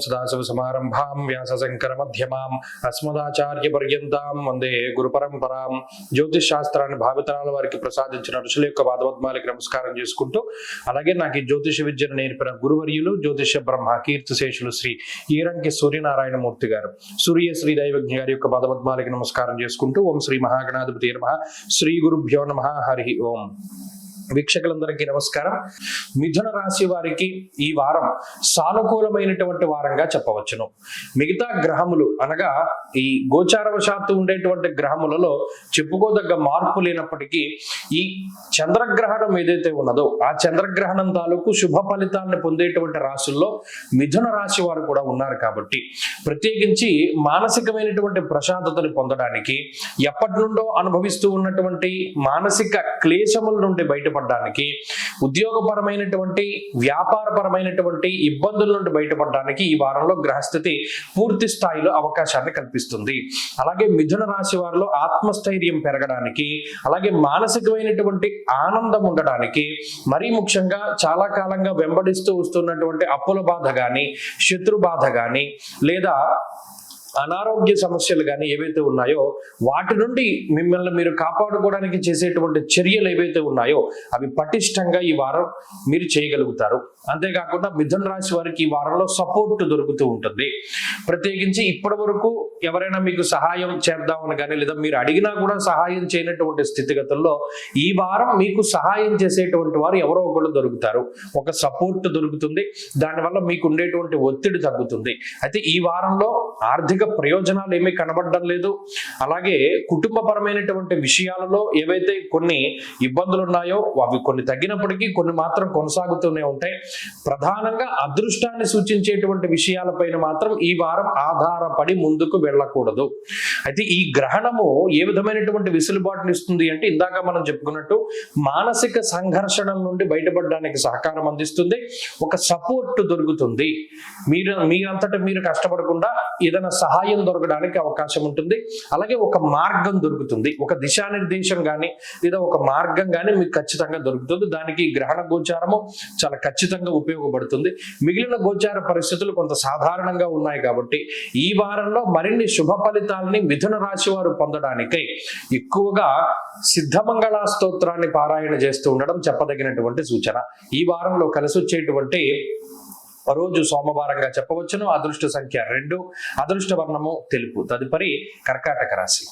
సదాశివసమారంభాం వ్యాసశంకర మధ్యమాం అస్మదాచార్య పర్యంతాం వందే గురు పరంపరాం. జ్యోతిష్ శాస్త్రాన్ని భావితరాల వారికి ప్రసాదించిన ఋషుల యొక్క పాదపద్మాలకి నమస్కారం చేసుకుంటూ, అలాగే నాకు ఈ జ్యోతిష విద్యను నేర్పిన గురువర్యులు జ్యోతిష బ్రహ్మ కీర్తిశేషులు శ్రీ ఈరంకి సూర్యనారాయణమూర్తి గారు, సూర్య శ్రీ దైవజ్ఞ గారి యొక్క పాదపద్మాలకి నమస్కారం చేసుకుంటూ, ఓం శ్రీ మహాగణాధిపతి నమః, శ్రీ గురుభ్యో నమః, హరి ఓం. వీక్షకులందరికీ నమస్కారం. మిథున రాశి వారికి ఈ వారం సానుకూలమైనటువంటి వారంగా చెప్పవచ్చును. మిగతా గ్రహములు అనగా ఈ గోచారవశాత్తు ఉండేటువంటి గ్రహములలో చెప్పుకోదగ్గ మార్పు లేనప్పటికీ ఈ చంద్రగ్రహణం ఏదైతే ఉన్నదో ఆ చంద్రగ్రహణం తాలూకు శుభ ఫలితాలను పొందేటువంటి రాశుల్లో మిథున రాశి వారు కూడా ఉన్నారు. కాబట్టి ప్రత్యేకించి మానసికమైనటువంటి ప్రశాంతతను పొందడానికి, ఎప్పటి నుండో అనుభవిస్తూ ఉన్నటువంటి మానసిక క్లేశముల నుండి బయట ఉద్యోగపరమైనటువంటి వ్యాపారపరమైనటువంటి ఇబ్బందుల నుండి బయటపడడానికి ఈ వారంలో గ్రహస్థితి పూర్తి స్థాయిలో అవకాశాన్ని కల్పిస్తుంది. అలాగే మిథున రాశి వారిలో ఆత్మస్థైర్యం పెరగడానికి, అలాగే మానసికమైనటువంటి ఆనందం ఉండడానికి, మరీ ముఖ్యంగా చాలా కాలంగా వెంబడిస్తూ వస్తున్నటువంటి అప్పుల బాధ కానీ, శత్రు బాధ కానీ, లేదా అనారోగ్య సమస్యలు కానీ ఏవైతే ఉన్నాయో వాటి నుండి మిమ్మల్ని మీరు కాపాడుకోవడానికి చేసేటువంటి చర్యలు ఏవైతే ఉన్నాయో అవి పటిష్టంగా ఈ వారం మీరు చేయగలుగుతారు. అంతేకాకుండా మిథున రాశి వారికి ఈ వారంలో సపోర్ట్ దొరుకుతూ ఉంటుంది. ప్రత్యేకించి ఇప్పటి వరకు ఎవరైనా మీకు సహాయం చేద్దామని కానీ, లేదా మీరు అడిగినా కూడా సహాయం చేయనటువంటి స్థితిగతుల్లో ఈ వారం మీకు సహాయం చేసేటువంటి వారు ఎవరో ఒకరు దొరుకుతారు. ఒక సపోర్ట్ దొరుకుతుంది. దానివల్ల మీకు ఉండేటువంటి ఒత్తిడి తగ్గుతుంది. అయితే ఈ వారంలో ఆర్థిక ప్రయోజనాలు ఏమీ కనబడడం లేదు. అలాగే కుటుంబపరమైనటువంటి విషయాలలో ఏవైతే కొన్ని ఇబ్బందులు ఉన్నాయో అవి కొన్ని తగ్గినప్పటికీ కొన్ని మాత్రం కొనసాగుతూనే ఉంటాయి. ప్రధానంగా అదృష్టాన్ని సూచించేటువంటి విషయాలపైన మాత్రం ఈ వారం ఆధారపడి ముందుకు వెళ్ళకూడదు. అయితే ఈ గ్రహణము ఏ విధమైనటువంటి వెసులుబాటుని ఇస్తుంది అంటే, ఇందాక మనం చెప్పుకున్నట్టు మానసిక సంఘర్షణల నుండి బయటపడడానికి సహకారం అందిస్తుంది. ఒక సపోర్ట్ దొరుకుతుంది. మీరంతటా మీరు కష్టపడకుండా ఏదైనా సహాయం దొరకడానికి అవకాశం ఉంటుంది. అలాగే ఒక మార్గం దొరుకుతుంది. ఒక దిశానిర్దేశం కానీ లేదా ఒక మార్గం కానీ మీకు ఖచ్చితంగా దొరుకుతుంది. దానికి గ్రహణ గోచారము చాలా ఖచ్చితంగా ఉపయోగపడుతుంది. మిగిలిన గోచార పరిస్థితులు కొంత సాధారణంగా ఉన్నాయి కాబట్టి ఈ వారంలో మరిన్ని శుభ ఫలితాలని మిథున రాశి వారు పొందడానికై ఎక్కువగా సిద్ధమంగళ స్తోత్రాన్ని పారాయణ చేస్తూ ఉండడం చెప్పదగినటువంటి సూచన. ఈ వారంలో కలిసి వచ్చేటువంటి రోజు సోమవారంగా చెప్పవచ్చును. అదృష్ట సంఖ్య 2, అదృష్ట వర్ణము తెలుపు. తదుపరి కర్కాటక రాశి.